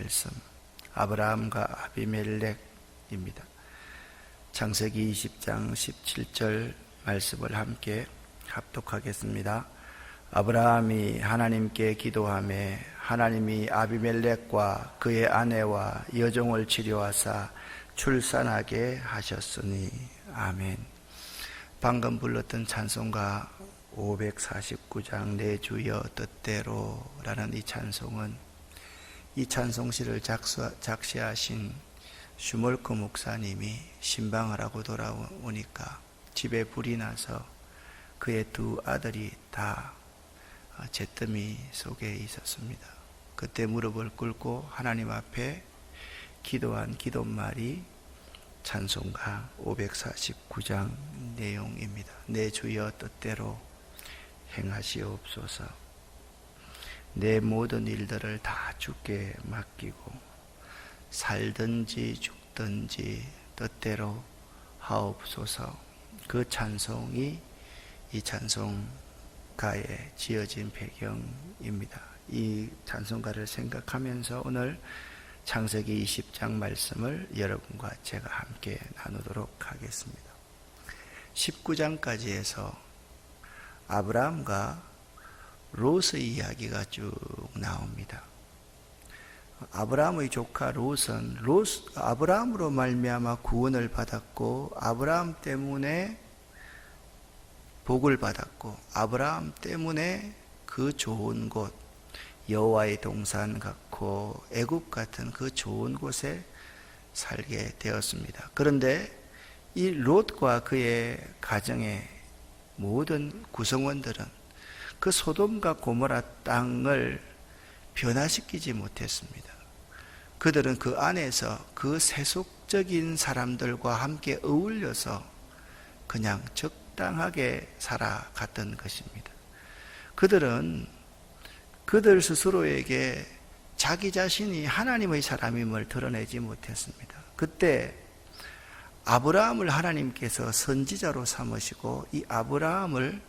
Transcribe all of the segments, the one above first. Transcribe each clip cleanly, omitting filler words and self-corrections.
말씀, 아브라함과 아비멜렉입니다. 창세기 20장 17절 말씀을 함께 합독하겠습니다. 아브라함이 하나님께 기도하며 하나님이 아비멜렉과 그의 아내와 여종을 치료하사 출산하게 하셨으니. 아멘. 방금 불렀던 찬송가 549장 내 주여 뜻대로 라는 이 찬송은 이 찬송시를 작시하신 슈몰크 목사님이 신방을 하고 돌아오니까 집에 불이 나서 그의 두 아들이 다 잿더미 속에 있었습니다. 그때 무릎을 꿇고 하나님 앞에 기도한 기도말이 찬송가 549장 내용입니다. 내 주여 뜻대로 행하시옵소서. 내 모든 일들을 다 주께 맡기고 살든지 죽든지 뜻대로 하옵소서. 그 찬송이 이 찬송가에 지어진 배경입니다. 이 찬송가를 생각하면서 오늘 창세기 20장 말씀을 여러분과 제가 함께 나누도록 하겠습니다. 19장까지 해서 아브라함과 롯의 이야기가 쭉 나옵니다. 아브라함의 조카 롯은 아브라함으로 말미암아 구원을 받았고 아브라함 때문에 복을 받았고 아브라함 때문에 그 좋은 곳 여호와의 동산 같고 애굽 같은 그 좋은 곳에 살게 되었습니다. 그런데 이 롯과 그의 가정의 모든 구성원들은 그 소돔과 고모라 땅을 변화시키지 못했습니다. 그들은 그 안에서 그 세속적인 사람들과 함께 어울려서 그냥 적당하게 살아갔던 것입니다. 그들은 그들 스스로에게 자기 자신이 하나님의 사람임을 드러내지 못했습니다. 그때 아브라함을 하나님께서 선지자로 삼으시고 이 아브라함을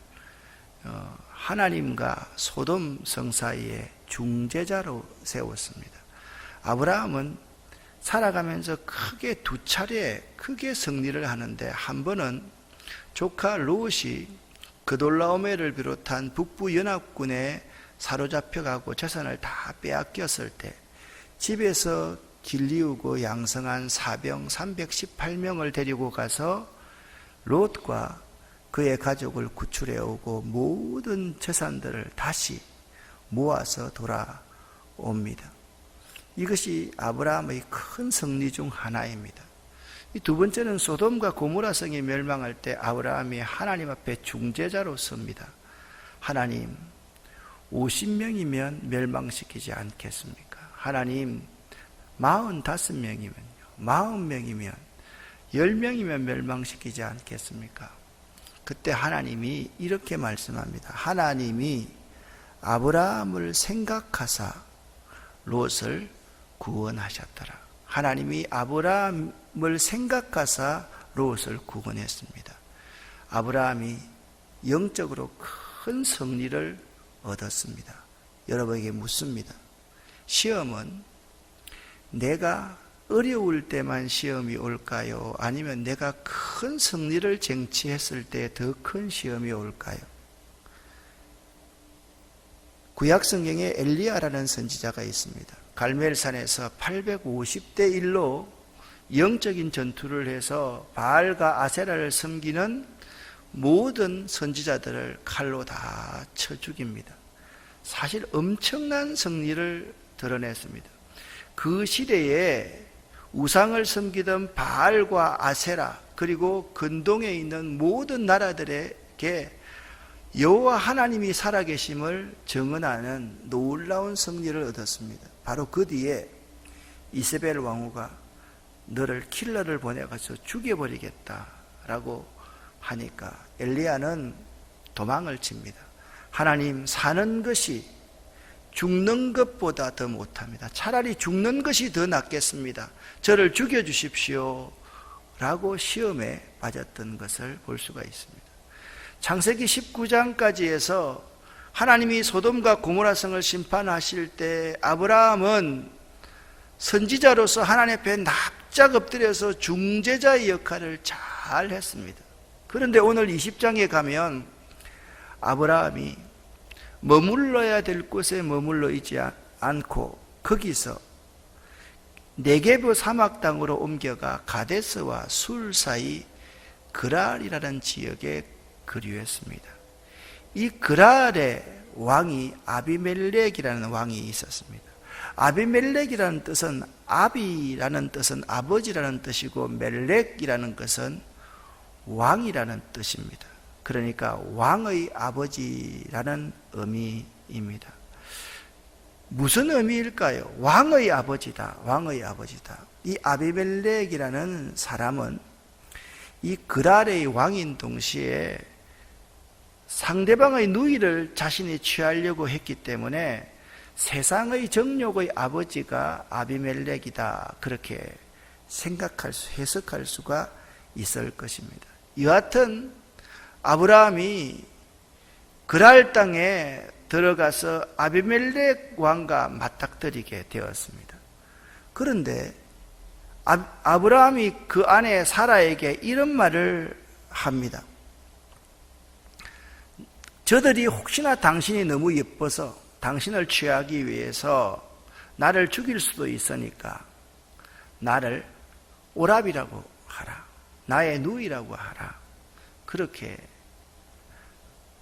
하나님과 소돔 성 사이에 중재자로 세웠습니다. 아브라함은 살아가면서 두 차례 크게 승리를 하는데 한 번은 조카 롯이 그돌라오메를 비롯한 북부 연합군에 사로잡혀가고 재산을 다 빼앗겼을 때 집에서 길리우고 양성한 사병 318명을 데리고 가서 롯과 그의 가족을 구출해 오고 모든 재산들을 다시 모아서 돌아옵니다. 이것이 아브라함의 큰 승리 중 하나입니다. 이 두 번째는 소돔과 고모라 성이 멸망할 때 아브라함이 하나님 앞에 중재자로 섭니다. 하나님, 50명이면 멸망시키지 않겠습니까? 하나님, 45명이면요, 40명이면 10명이면 멸망시키지 않겠습니까? 그때 하나님이 이렇게 말씀합니다. 하나님이 아브라함을 생각하사 롯을 구원하셨더라. 하나님이 아브라함을 생각하사 롯을 구원했습니다. 아브라함이 영적으로 큰 승리를 얻었습니다. 여러분에게 묻습니다. 시험은 내가 어려울 때만 시험이 올까요? 아니면 내가 큰 승리를 쟁취했을 때 더 큰 시험이 올까요? 구약 성경에 엘리야라는 선지자가 있습니다. 갈멜산에서 850대 1로 영적인 전투를 해서 바알과 아세라를 섬기는 모든 선지자들을 칼로 다 쳐 죽입니다. 사실 엄청난 승리를 드러냈습니다. 그 시대에 우상을 섬기던 바알과 아세라 그리고 근동에 있는 모든 나라들에게 여호와 하나님이 살아계심을 증언하는 놀라운 승리를 얻었습니다. 바로 그 뒤에 이세벨 왕후가 너를 킬러를 보내가서 죽여버리겠다라고 하니까 엘리야는 도망을 칩니다. 하나님, 사는 것이 죽는 것보다 더 못합니다. 차라리 죽는 것이 더 낫겠습니다. 저를 죽여주십시오 라고 시험에 빠졌던 것을 볼 수가 있습니다. 창세기 19장까지 해서 하나님이 소돔과 고모라 성을 심판하실 때 아브라함은 선지자로서 하나님 앞에 납작 엎드려서 중재자의 역할을 잘 했습니다. 그런데 오늘 20장에 가면 아브라함이 머물러야 될 곳에 머물러 있지 않고 거기서 네게브 사막 땅으로 옮겨가 가데스와 술 사이 그랄이라는 지역에 거류했습니다. 이 그랄의 왕이 아비멜렉이라는 왕이 있었습니다. 아비멜렉이라는 뜻은 아비라는 뜻은 아버지라는 뜻이고 멜렉이라는 것은 왕이라는 뜻입니다. 그러니까 왕의 아버지라는 의미입니다. 무슨 의미일까요? 왕의 아버지다. 왕의 아버지다. 이 아비멜렉이라는 사람은 이 그랄의 왕인 동시에 상대방의 누이를 자신이 취하려고 했기 때문에 세상의 정욕의 아버지가 아비멜렉이다. 그렇게 해석할 수가 있을 것입니다. 여하튼 아브라함이 그랄 땅에 들어가서 아비멜렉 왕과 맞닥뜨리게 되었습니다. 그런데 아브라함이 그 아내 사라에게 이런 말을 합니다. 저들이 혹시나 당신이 너무 예뻐서 당신을 취하기 위해서 나를 죽일 수도 있으니까 나를 오랍이라고 하라. 나의 누이라고 하라. 그렇게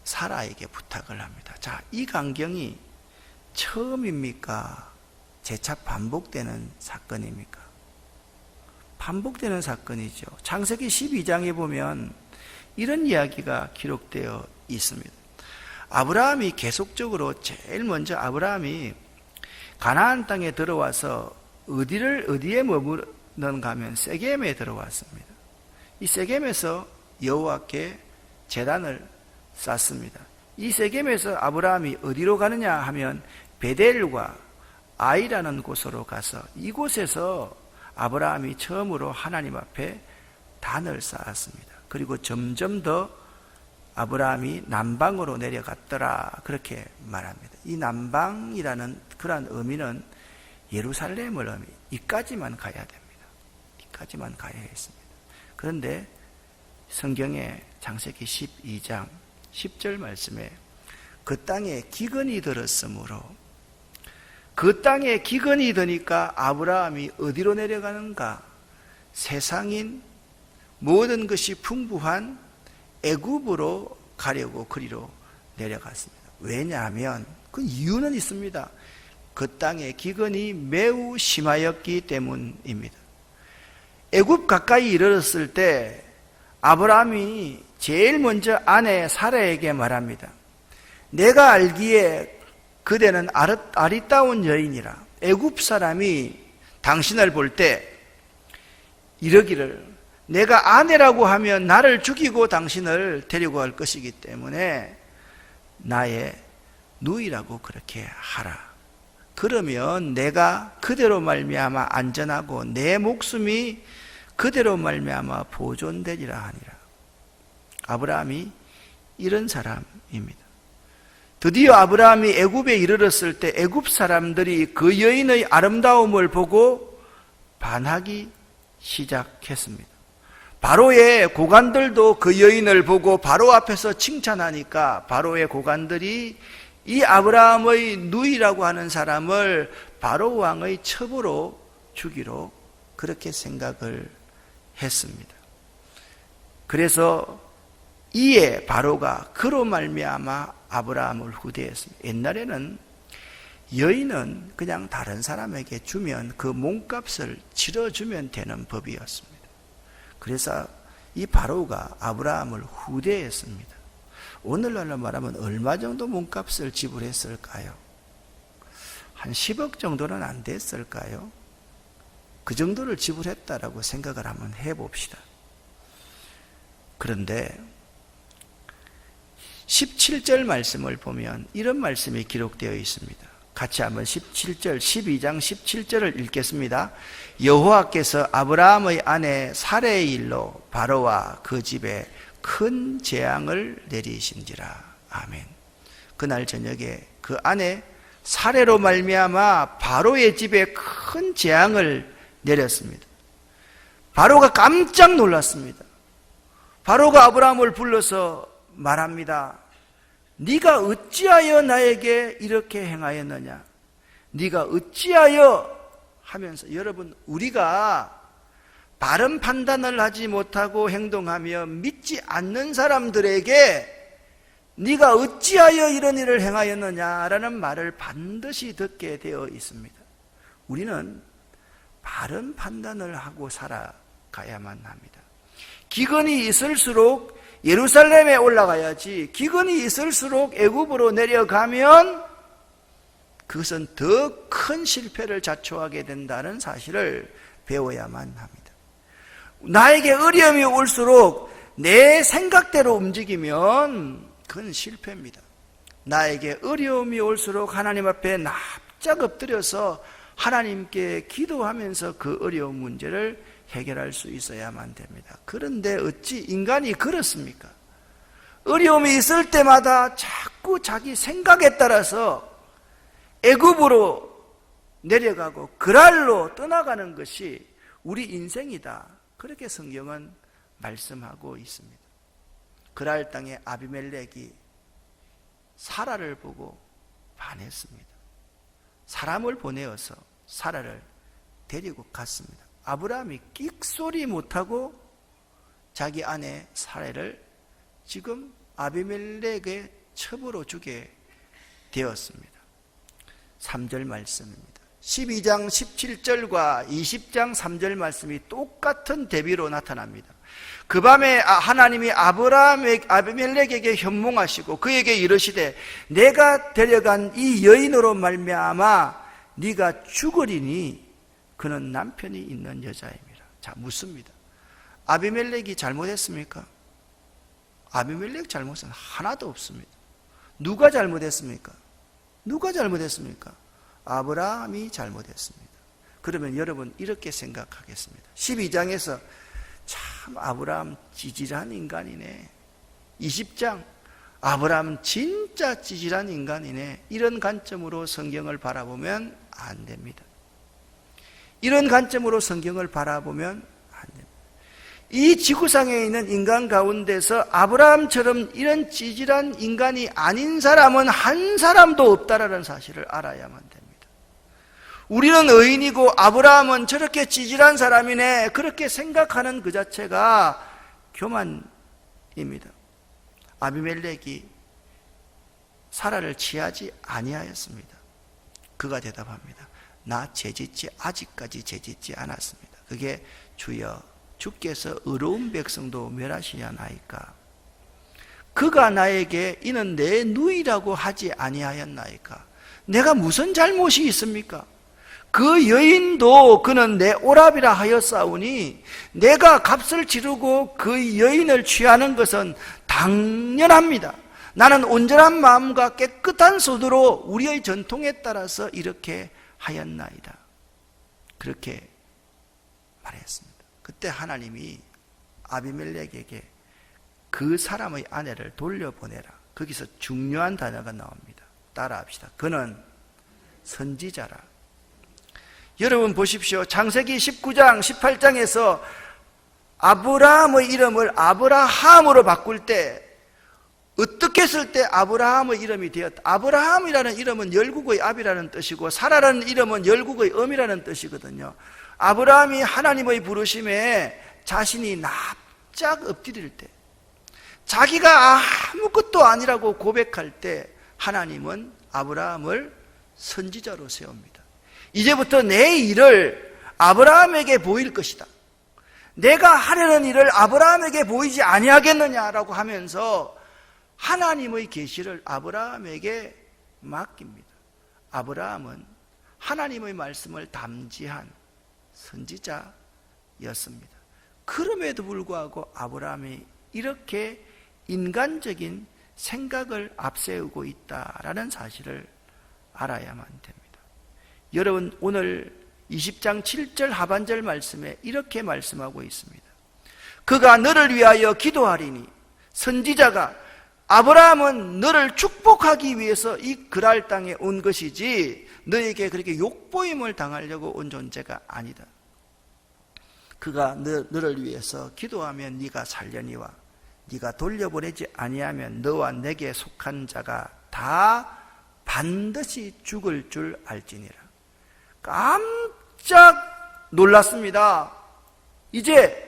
사라에게 부탁을 합니다. 자, 이 광경이 처음입니까? 재차 반복되는 사건입니까? 반복되는 사건이죠. 창세기 12장에 보면 이런 이야기가 기록되어 있습니다. 아브라함이 계속적으로 제일 먼저 아브라함이 가나안 땅에 들어와서 어디에 머무르는가 하면 세겜에 들어왔습니다. 이 세겜에서 여호와께 제단을 쌓습니다. 이 세겜에서 아브라함이 어디로 가느냐 하면 베델과 아이라는 곳으로 가서 이곳에서 아브라함이 처음으로 하나님 앞에 단을 쌓았습니다. 그리고 점점 더 아브라함이 남방으로 내려갔더라 그렇게 말합니다. 이 남방이라는 그런 의미는 예루살렘을 의미, 이까지만 가야 됩니다. 이까지만 가야 했습니다. 그런데 성경의 창세기 12장 10절 말씀에 그 땅에 기근이 들었으므로 그 땅에 기근이 드니까 아브라함이 어디로 내려가는가? 세상인 모든 것이 풍부한 애굽으로 가려고 그리로 내려갔습니다. 왜냐하면 그 이유는 있습니다. 그 땅의 기근이 매우 심하였기 때문입니다. 애굽 가까이 이르렀을 때 아브라함이 제일 먼저 아내 사라에게 말합니다. 내가 알기에 그대는 아리따운 여인이라. 애굽 사람이 당신을 볼 때 이러기를 내가 아내라고 하면 나를 죽이고 당신을 데리고 갈 것이기 때문에 나의 누이라고 그렇게 하라. 그러면 내가 그대로 말미암아 안전하고 내 목숨이 그대로 말미암아 보존되리라 하니라. 아브라함이 이런 사람입니다. 드디어 아브라함이 애굽에 이르렀을 때 애굽 사람들이 그 여인의 아름다움을 보고 반하기 시작했습니다. 바로의 고관들도 그 여인을 보고 바로 앞에서 칭찬하니까 바로의 고관들이 이 아브라함의 누이라고 하는 사람을 바로 왕의 첩으로 주기로 그렇게 생각을 했습니다. 그래서 이에 바로가 그로 말미암아 아브라함을 후대했습니다. 옛날에는 여인은 그냥 다른 사람에게 주면 그 몸값을 치러주면 되는 법이었습니다. 그래서 이 바로가 아브라함을 후대했습니다. 오늘날로 말하면 얼마 정도 몸값을 지불했을까요? 한 10억 정도는 안 됐을까요? 그 정도를 지불했다라고 생각을 한번 해봅시다. 그런데 17절 말씀을 보면 이런 말씀이 기록되어 있습니다. 같이 한번 17절, 12장 17절을 읽겠습니다. 여호와께서 아브라함의 아내 사레의 일로 바로와 그 집에 큰 재앙을 내리신지라. 아멘. 그날 저녁에 그 아내 살해로 말미암아 바로의 집에 큰 재앙을 내렸습니다. 바로가 깜짝 놀랐습니다. 바로가 아브라함을 불러서 말합니다. 네가 어찌하여 나에게 이렇게 행하였느냐? 네가 어찌하여 하면서, 여러분, 우리가 바른 판단을 하지 못하고 행동하며 믿지 않는 사람들에게 네가 어찌하여 이런 일을 행하였느냐라는 말을 반드시 듣게 되어 있습니다. 우리는 바른 판단을 하고 살아가야만 합니다. 기근이 있을수록 예루살렘에 올라가야지, 기근이 있을수록 애굽으로 내려가면 그것은 더 큰 실패를 자초하게 된다는 사실을 배워야만 합니다. 나에게 어려움이 올수록 내 생각대로 움직이면 그건 실패입니다. 나에게 어려움이 올수록 하나님 앞에 납작 엎드려서 하나님께 기도하면서 그 어려운 문제를 해결할 수 있어야만 됩니다. 그런데 어찌 인간이 그렇습니까? 어려움이 있을 때마다 자꾸 자기 생각에 따라서 애굽으로 내려가고 그랄로 떠나가는 것이 우리 인생이다. 그렇게 성경은 말씀하고 있습니다. 그랄 땅에 아비멜렉이 사라를 보고 반했습니다. 사람을 보내어서 사라를 데리고 갔습니다. 아브라함이 끽소리 못하고 자기 아내 사라를 지금 아비멜렉의 첩으로 주게 되었습니다. 3절 말씀입니다. 12장 17절과 20장 3절 말씀이 똑같은 대비로 나타납니다. 그 밤에 하나님이 아비멜렉에게 현몽하시고 그에게 이르시되 내가 데려간 이 여인으로 말미암아 네가 죽으리니 그는 남편이 있는 여자입니다. 자, 묻습니다. 아비멜렉이 잘못했습니까? 아비멜렉 잘못은 하나도 없습니다. 누가 잘못했습니까? 누가 잘못했습니까? 아브라함이 잘못했습니다. 그러면 여러분 이렇게 생각하겠습니다. 12장에서 참 아브라함 찌질한 인간이네. 20장 아브라함은 진짜 찌질한 인간이네. 이런 관점으로 성경을 바라보면 안 됩니다. 이런 관점으로 성경을 바라보면 안 됩니다. 이 지구상에 있는 인간 가운데서 아브라함처럼 이런 찌질한 인간이 아닌 사람은 한 사람도 없다라는 사실을 알아야만 됩니다. 우리는 의인이고 아브라함은 저렇게 찌질한 사람이네, 그렇게 생각하는 그 자체가 교만입니다. 아비멜렉이 사라를 취하지 아니하였습니다. 그가 대답합니다. 나 아직까지 죄짓지 않았습니다. 그게 주여 주께서 의로운 백성도 멸하시려나이까? 그가 나에게 이는 내 누이라고 하지 아니하였나이까? 내가 무슨 잘못이 있습니까? 그 여인도 그는 내 오랍이라 하였사오니 내가 값을 치르고 그 여인을 취하는 것은 당연합니다. 나는 온전한 마음과 깨끗한 소두로 우리의 전통에 따라서 이렇게 하였나이다. 그렇게 말했습니다. 그때 하나님이 아비멜렉에게 그 사람의 아내를 돌려보내라. 거기서 중요한 단어가 나옵니다. 따라합시다. 그는 선지자라. 여러분 보십시오. 창세기 19장 18장에서 아브라함의 이름을 아브라함으로 바꿀 때 어떻게 했을 때 아브라함의 이름이 되었다. 아브라함이라는 이름은 열국의 아비라는 뜻이고 사라라는 이름은 열국의 엄이라는 뜻이거든요. 아브라함이 하나님의 부르심에 자신이 납작 엎드릴 때, 자기가 아무것도 아니라고 고백할 때 하나님은 아브라함을 선지자로 세웁니다. 이제부터 내 일을 아브라함에게 보일 것이다. 내가 하려는 일을 아브라함에게 보이지 아니하겠느냐라고 하면서 하나님의 계시를 아브라함에게 맡깁니다. 아브라함은 하나님의 말씀을 담지한 선지자였습니다. 그럼에도 불구하고 아브라함이 이렇게 인간적인 생각을 앞세우고 있다라는 사실을 알아야만 됩니다. 여러분 오늘 20장 7절 하반절 말씀에 이렇게 말씀하고 있습니다. 그가 너를 위하여 기도하리니, 선지자가 아브라함은 너를 축복하기 위해서 이 그랄 땅에 온 것이지 너에게 그렇게 욕보임을 당하려고 온 존재가 아니다. 그가 너를 위해서 기도하면 네가 살려니와 네가 돌려보내지 아니하면 너와 내게 속한 자가 다 반드시 죽을 줄 알지니라. 깜짝 놀랐습니다. 이제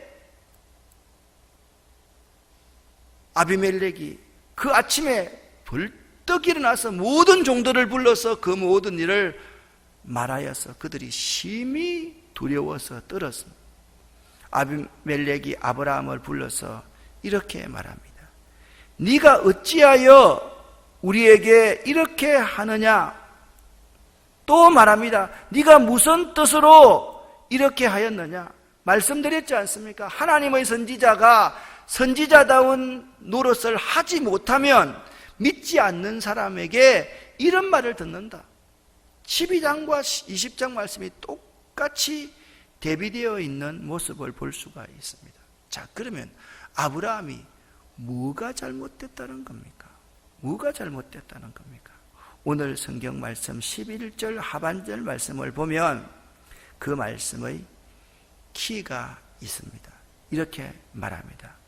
아비멜렉이 그 아침에 벌떡 일어나서 모든 종들을 불러서 그 모든 일을 말하여서 그들이 심히 두려워서 떨었습니다. 아비멜렉이 아브라함을 불러서 이렇게 말합니다. 네가 어찌하여 우리에게 이렇게 하느냐? 또 말합니다. 네가 무슨 뜻으로 이렇게 하였느냐? 말씀드렸지 않습니까? 하나님의 선지자가 선지자다운 노릇을 하지 못하면 믿지 않는 사람에게 이런 말을 듣는다. 12장과 20장 말씀이 똑같이 대비되어 있는 모습을 볼 수가 있습니다. 자, 그러면 아브라함이 뭐가 잘못됐다는 겁니까? 뭐가 잘못됐다는 겁니까? 오늘 성경 말씀 11절 하반절 말씀을 보면 그 말씀의 키가 있습니다. 이렇게 말합니다.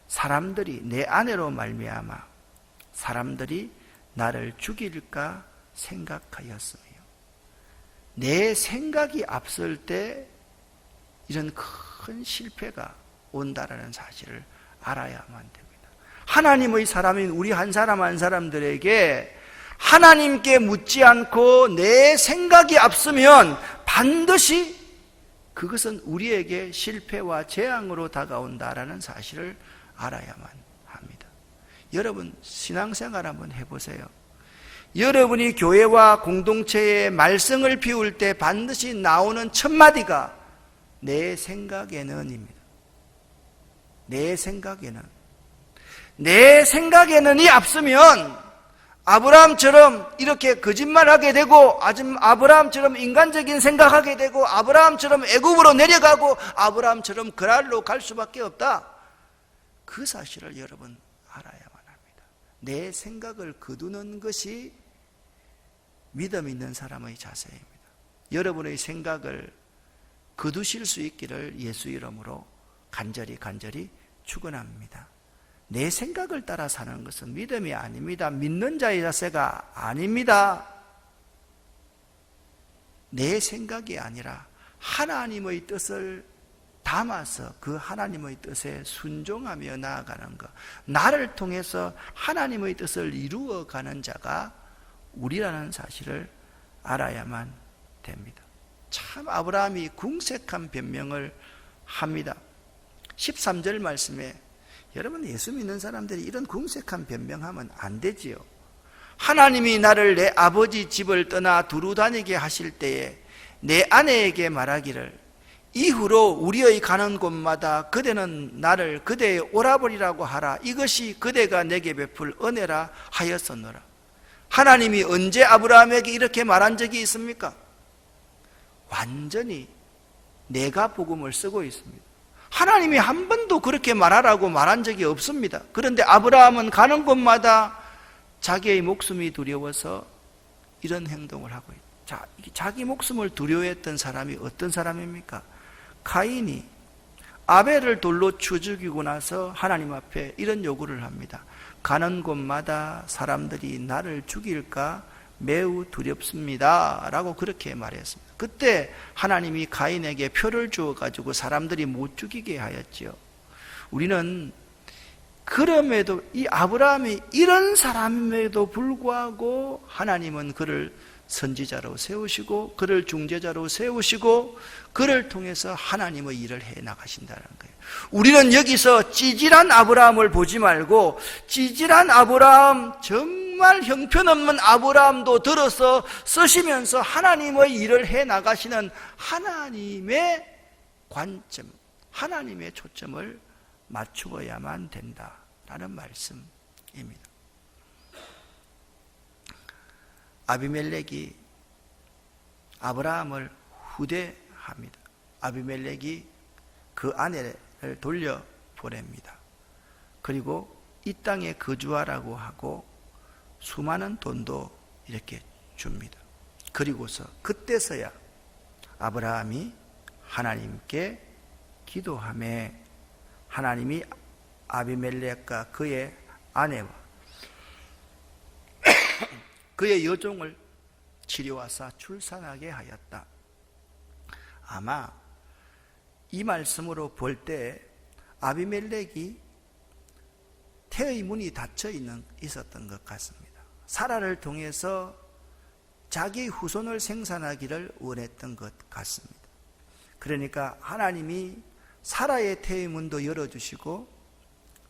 사람들이 내 아내로 말미암아 사람들이 나를 죽일까 생각하였으며, 내 생각이 앞설 때 이런 큰 실패가 온다라는 사실을 알아야만 됩니다. 하나님의 사람인 우리 한 사람 한 사람들에게 하나님께 묻지 않고 내 생각이 앞서면 반드시 그것은 우리에게 실패와 재앙으로 다가온다라는 사실을 알아야만 합니다. 여러분, 신앙생활 한번 해보세요. 여러분이 교회와 공동체에 말씀을 피울 때 반드시 나오는 첫 마디가 내 생각에는입니다. 내 생각에는이 앞서면 아브라함처럼 이렇게 거짓말하게 되고, 아브라함처럼 인간적인 생각하게 되고, 아브라함처럼 애굽으로 내려가고, 아브라함처럼 그랄로 갈 수밖에 없다. 그 사실을 여러분 알아야만 합니다. 내 생각을 거두는 것이 믿음 있는 사람의 자세입니다. 여러분의 생각을 거두실 수 있기를 예수 이름으로 간절히 축원합니다. 내 생각을 따라 사는 것은 믿음이 아닙니다. 믿는 자의 자세가 아닙니다. 내 생각이 아니라 하나님의 뜻을 담아서 그 하나님의 뜻에 순종하며 나아가는 것, 나를 통해서 하나님의 뜻을 이루어가는 자가 우리라는 사실을 알아야만 됩니다. 참 아브라함이 궁색한 변명을 합니다. 13절 말씀에, 여러분, 예수 믿는 사람들이 이런 궁색한 변명하면 안 되지요. 하나님이 나를 내 아버지 집을 떠나 두루 다니게 하실 때에 내 아내에게 말하기를 이후로 우리의 가는 곳마다 그대는 나를 그대의 오라버니라고 하라. 이것이 그대가 내게 베풀 은혜라 하였었노라. 하나님이 언제 아브라함에게 이렇게 말한 적이 있습니까? 완전히 내가 복음을 쓰고 있습니다. 하나님이 한 번도 그렇게 말하라고 말한 적이 없습니다. 그런데 아브라함은 가는 곳마다 자기의 목숨이 두려워서 이런 행동을 하고 있다. 자, 자기 목숨을 두려워했던 사람이 어떤 사람입니까? 가인이 아벨을 돌로 쳐 죽이고 나서 하나님 앞에 이런 요구를 합니다. 가는 곳마다 사람들이 나를 죽일까 매우 두렵습니다 라고 그렇게 말했습니다. 그때 하나님이 가인에게 표를 주어가지고 사람들이 못 죽이게 하였지요. 우리는 그럼에도 이 아브라함이 이런 사람임에도 불구하고 하나님은 그를 선지자로 세우시고 그를 중재자로 세우시고 그를 통해서 하나님의 일을 해 나가신다는 거예요. 우리는 여기서 찌질한 아브라함을 보지 말고 찌질한 아브라함, 정말 형편없는 아브라함도 들어서 쓰시면서 하나님의 일을 해 나가시는 하나님의 관점, 하나님의 초점을 맞추어야만 된다라는 말씀입니다. 아비멜렉이 아브라함을 후대합니다. 아비멜렉이 그 아내를 돌려보냅니다. 그리고 이 땅에 거주하라고 하고 수많은 돈도 이렇게 줍니다. 그리고서 그때서야 아브라함이 하나님께 기도하며 하나님이 아비멜렉과 그의 아내와 그의 여종을 치료하사 출산하게 하였다. 아마 이 말씀으로 볼 때 아비멜렉이 태의 문이 닫혀 있었던 것 같습니다. 사라를 통해서 자기 후손을 생산하기를 원했던 것 같습니다. 그러니까 하나님이 사라의 태의 문도 열어주시고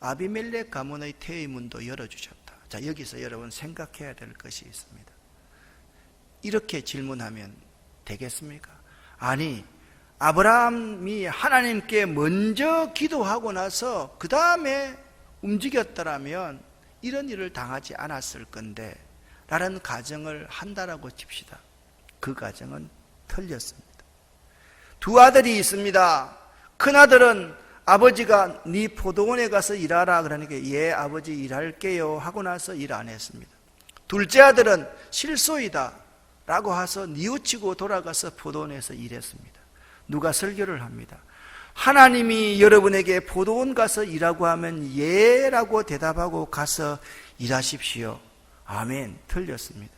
아비멜렉 가문의 태의 문도 열어주셨다. 자, 여기서 여러분 생각해야 될 것이 있습니다. 이렇게 질문하면 되겠습니까? 아니, 아브라함이 하나님께 먼저 기도하고 나서 그 다음에 움직였더라면 이런 일을 당하지 않았을 건데 라는 가정을 한다라고 칩시다. 그 가정은 틀렸습니다. 두 아들이 있습니다. 큰아들은 아버지가 네 포도원에 가서 일하라 그러니까 예 아버지 일할게요 하고 나서 일 안 했습니다. 둘째 아들은 실소이다 라고 해서 뉘우치고 돌아가서 포도원에서 일했습니다. 누가 설교를 합니다. 하나님이 여러분에게 포도원 가서 일하고 하면 예라고 대답하고 가서 일하십시오. 아멘. 틀렸습니다.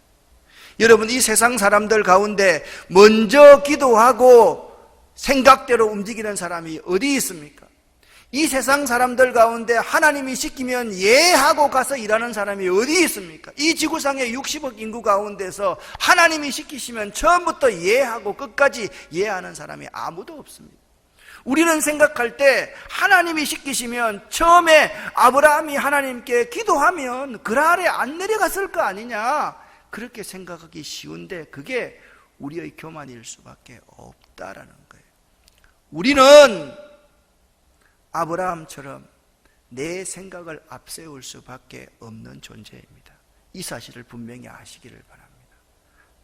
여러분, 이 세상 사람들 가운데 먼저 기도하고 생각대로 움직이는 사람이 어디 있습니까? 이 세상 사람들 가운데 하나님이 시키면 예 하고 가서 일하는 사람이 어디 있습니까? 이 지구상의 60억 인구 가운데서 하나님이 시키시면 처음부터 예 하고 끝까지 예 하는 사람이 아무도 없습니다. 우리는 생각할 때 하나님이 시키시면 처음에 아브라함이 하나님께 기도하면 그 아래 안 내려갔을 거 아니냐, 그렇게 생각하기 쉬운데 그게 우리의 교만일 수밖에 없다라는 거예요. 우리는 아브라함처럼 내 생각을 앞세울 수밖에 없는 존재입니다. 이 사실을 분명히 아시기를 바랍니다.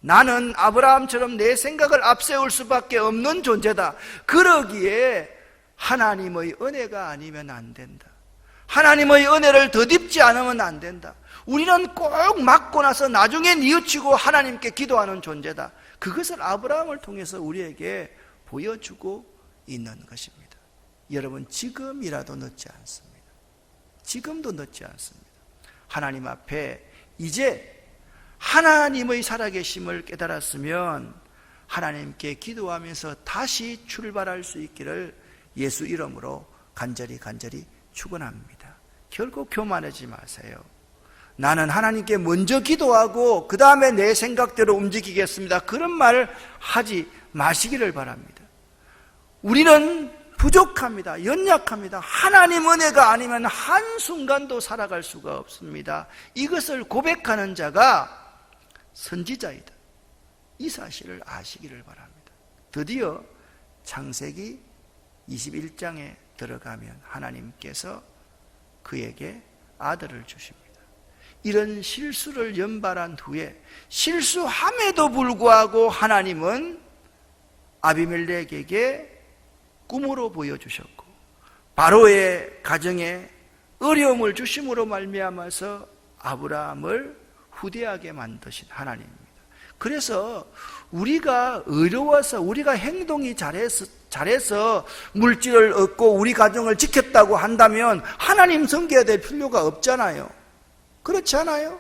나는 아브라함처럼 내 생각을 앞세울 수밖에 없는 존재다. 그러기에 하나님의 은혜가 아니면 안 된다. 하나님의 은혜를 덧입지 않으면 안 된다. 우리는 꼭 맞고 나서 나중에 뉘우치고 하나님께 기도하는 존재다. 그것을 아브라함을 통해서 우리에게 보여주고 있는 것입니다. 여러분, 지금이라도 늦지 않습니다. 지금도 늦지 않습니다. 하나님 앞에 이제 하나님의 살아계심을 깨달았으면 하나님께 기도하면서 다시 출발할 수 있기를 예수 이름으로 간절히 축원합니다. 결코 교만하지 마세요. 나는 하나님께 먼저 기도하고 그 다음에 내 생각대로 움직이겠습니다. 그런 말을 하지 마시기를 바랍니다. 우리는 부족합니다. 연약합니다. 하나님 은혜가 아니면 한순간도 살아갈 수가 없습니다. 이것을 고백하는 자가 선지자이다. 이 사실을 아시기를 바랍니다. 드디어 창세기 21장에 들어가면 하나님께서 그에게 아들을 주십니다. 이런 실수를 연발한 후에 실수함에도 불구하고 하나님은 아비멜렉에게 꿈으로 보여주셨고 바로의 가정에 어려움을 주심으로 말미암아서 아브라함을 후대하게 만드신 하나님입니다. 그래서 우리가 어려워서 우리가 행동이 잘해서 물질을 얻고 우리 가정을 지켰다고 한다면 하나님 섬겨야 될 필요가 없잖아요. 그렇지 않아요?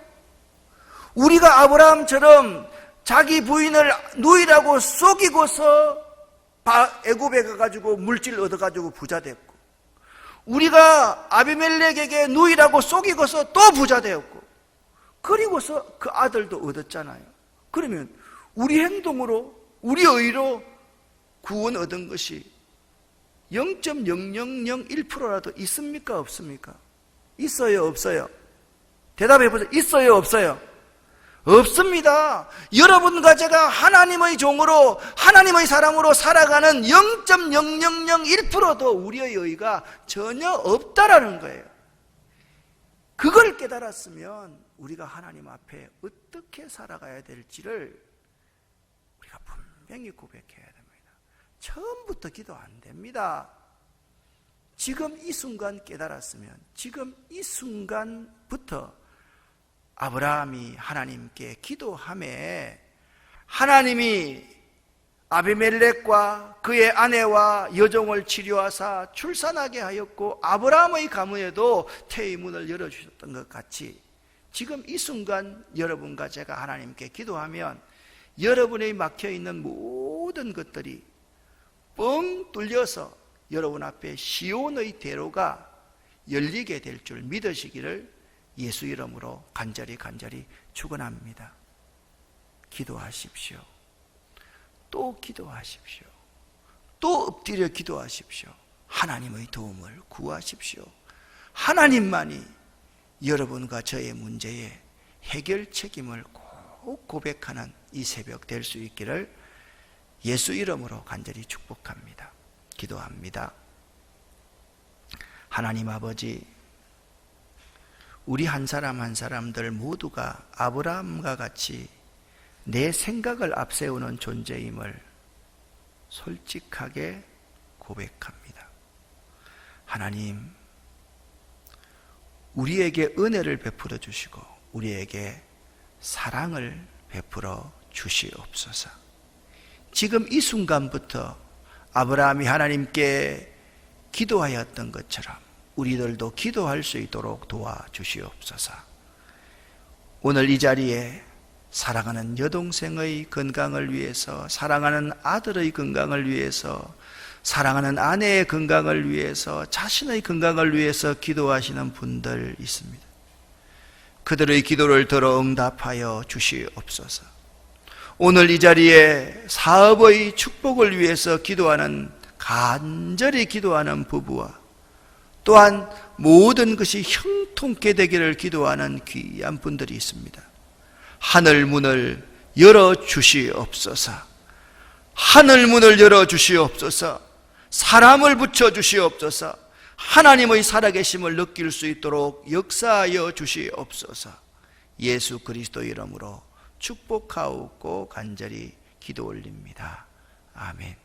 우리가 아브라함처럼 자기 부인을 누이라고 속이고서 애굽에 가가지고 물질 얻어가지고 부자 됐고, 우리가 아비멜렉에게 누이라고 속이고서 또 부자 되었고, 그리고서 그 아들도 얻었잖아요. 그러면 우리 행동으로 우리 의로 구원 얻은 것이 0.0001%라도 있습니까? 없습니까? 있어요? 없어요? 대답해 보세요. 있어요? 없어요? 없습니다. 여러분과 제가 하나님의 종으로 하나님의 사랑으로 살아가는 0.0001%도 우리의 의가 전혀 없다라는 거예요. 그걸 깨달았으면 우리가 하나님 앞에 어떻게 살아가야 될지를 우리가 분명히 고백해야 됩니다. 처음부터 기도 안 됩니다. 지금 이 순간 깨달았으면 지금 이 순간부터 아브라함이 하나님께 기도하며 하나님이 아비멜렉과 그의 아내와 여종을 치료하사 출산하게 하였고 아브라함의 가문에도 태의 문을 열어주셨던 것 같이 지금 이 순간 여러분과 제가 하나님께 기도하면 여러분의 막혀있는 모든 것들이 뻥 뚫려서 여러분 앞에 시온의 대로가 열리게 될 줄 믿으시기를 예수 이름으로 간절히 축원합니다. 기도하십시오. 또 기도하십시오. 또 엎드려 기도하십시오. 하나님의 도움을 구하십시오. 하나님만이 여러분과 저의 문제에 해결 책임을 꼭 고백하는 이 새벽 될 수 있기를 예수 이름으로 간절히 축복합니다. 기도합니다. 하나님 아버지, 우리 한 사람 한 사람들 모두가 아브라함과 같이 내 생각을 앞세우는 존재임을 솔직하게 고백합니다. 하나님, 우리에게 은혜를 베풀어 주시고 우리에게 사랑을 베풀어 주시옵소서. 지금 이 순간부터 아브라함이 하나님께 기도하였던 것처럼 우리들도 기도할 수 있도록 도와주시옵소서. 오늘 이 자리에 사랑하는 여동생의 건강을 위해서, 사랑하는 아들의 건강을 위해서, 사랑하는 아내의 건강을 위해서, 자신의 건강을 위해서 기도하시는 분들 있습니다. 그들의 기도를 들어 응답하여 주시옵소서. 오늘 이 자리에 사업의 축복을 위해서 기도하는, 간절히 기도하는 부부와 또한 모든 것이 형통케 되기를 기도하는 귀한 분들이 있습니다. 하늘 문을 열어주시옵소서. 하늘 문을 열어주시옵소서. 사람을 붙여주시옵소서. 하나님의 살아계심을 느낄 수 있도록 역사하여 주시옵소서. 예수 그리스도 이름으로 축복하옵고 간절히 기도 올립니다. 아멘.